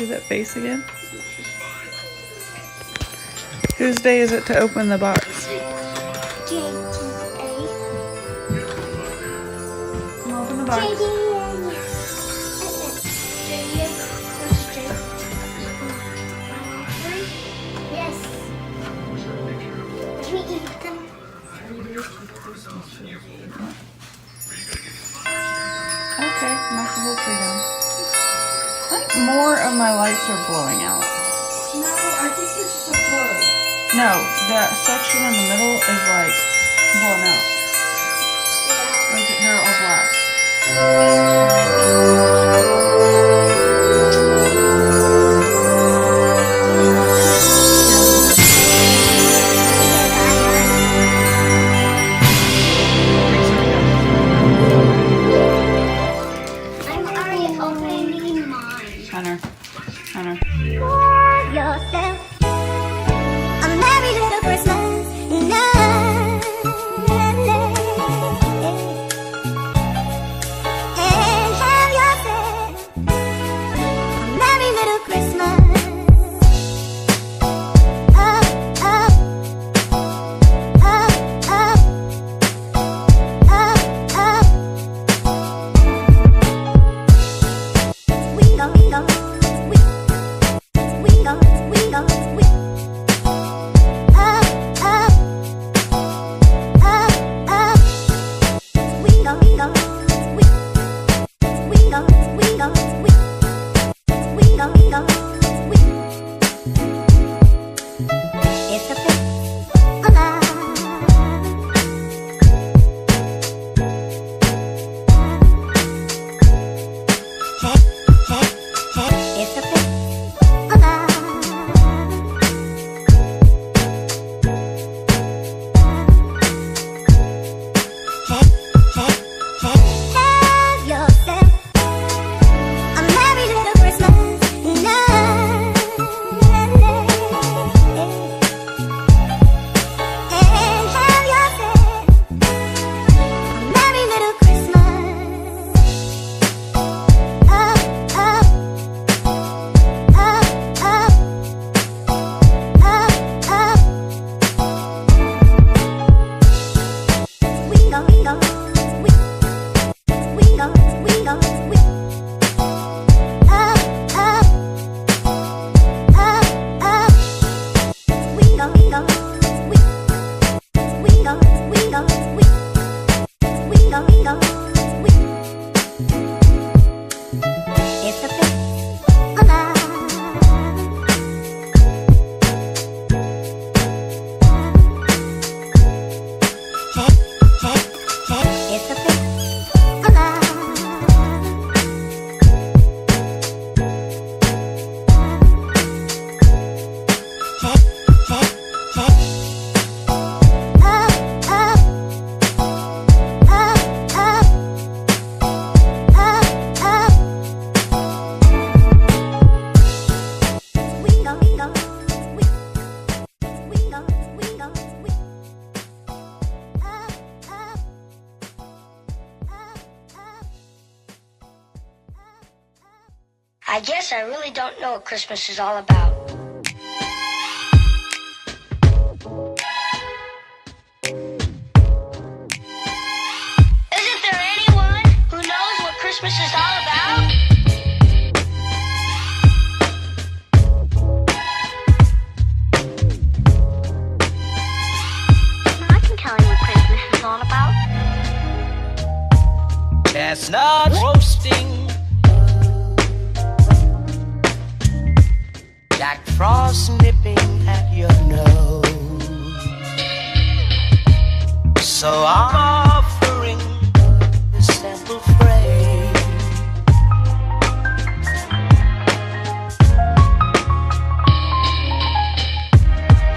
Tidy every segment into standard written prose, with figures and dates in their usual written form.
see that face again? Whose day is it to open the box? Open the box. Yes. Can we eat them? Okay, knock the whole tree down. I think more of my lights are blowing out. No, I think it's just a plug. No, that section in the middle is like blown out. Like they're all black. I'm already opening mine. Hunter. For yourself. A merry little Christmas night. And have yourself a merry little Christmas. Up, up, up, up, up, up. We go, we go, we go, we go, we up, up, up, up. We go, we go, we go, we go, we go, we. It's a bit alive. It's a bit alive. Have yourself a merry little Christmas night. And have yourself a merry little Christmas. Up, up, up, up, up, up. We go, we go, we go, we go, we up, up, up, up. We go, we go, we go, we go, we go, we go, we. It's a bit alive. It's a bit alive. Up, up, up, up, up, up. We go, we go, we go, we go, we. Up, up, up. I guess I really don't know what Christmas is all about. Isn't there anyone who knows what Christmas is all about? I can tell you what Christmas is all about. Chestnuts roasting, Jack Frost nipping at your nose. So I'm offering a simple phrase.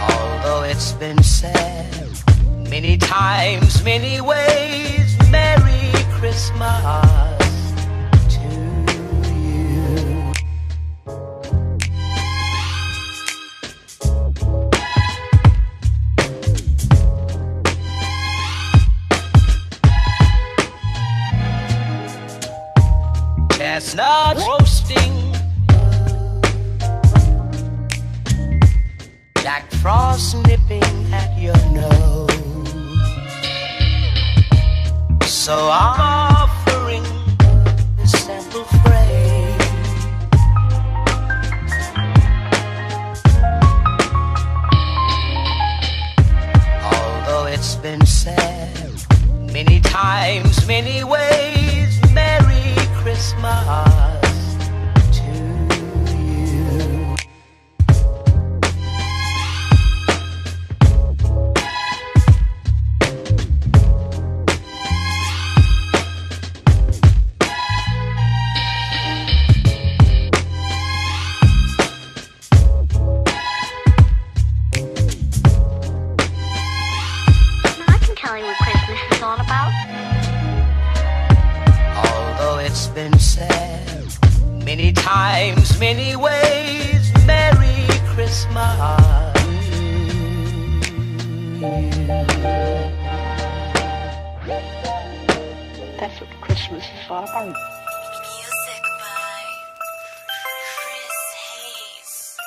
Although it's been said many times, many ways, Merry Christmas to you. Chestnuts roasting, Black frost nipping at your nose. So I'm offering this simple phrase. Although it's been said many times, many ways, Merry Christmas to you. I can tell you what Christmas is all about. Although it's been said many times, many ways, Merry Christmas. That's what Christmas is all about. Music by Chris Hayes.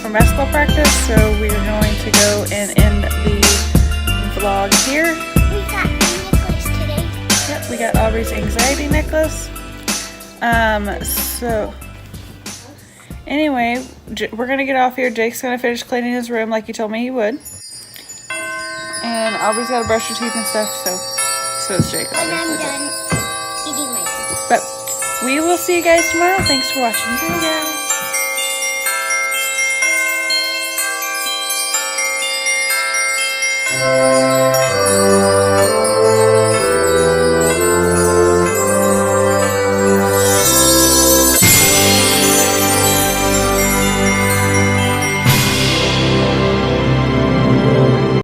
from basketball practice, so we're going to go and end the vlog here. We got a necklace today. Yep, we got Aubrey's anxiety necklace. So anyway, we're gonna get off here. Jake's gonna finish cleaning his room like he told me he would, and Aubrey's gotta brush her teeth and stuff. So is Jake, And I'm obviously. done eating my food. But we will see you guys tomorrow. Thanks for watching. Bye guys.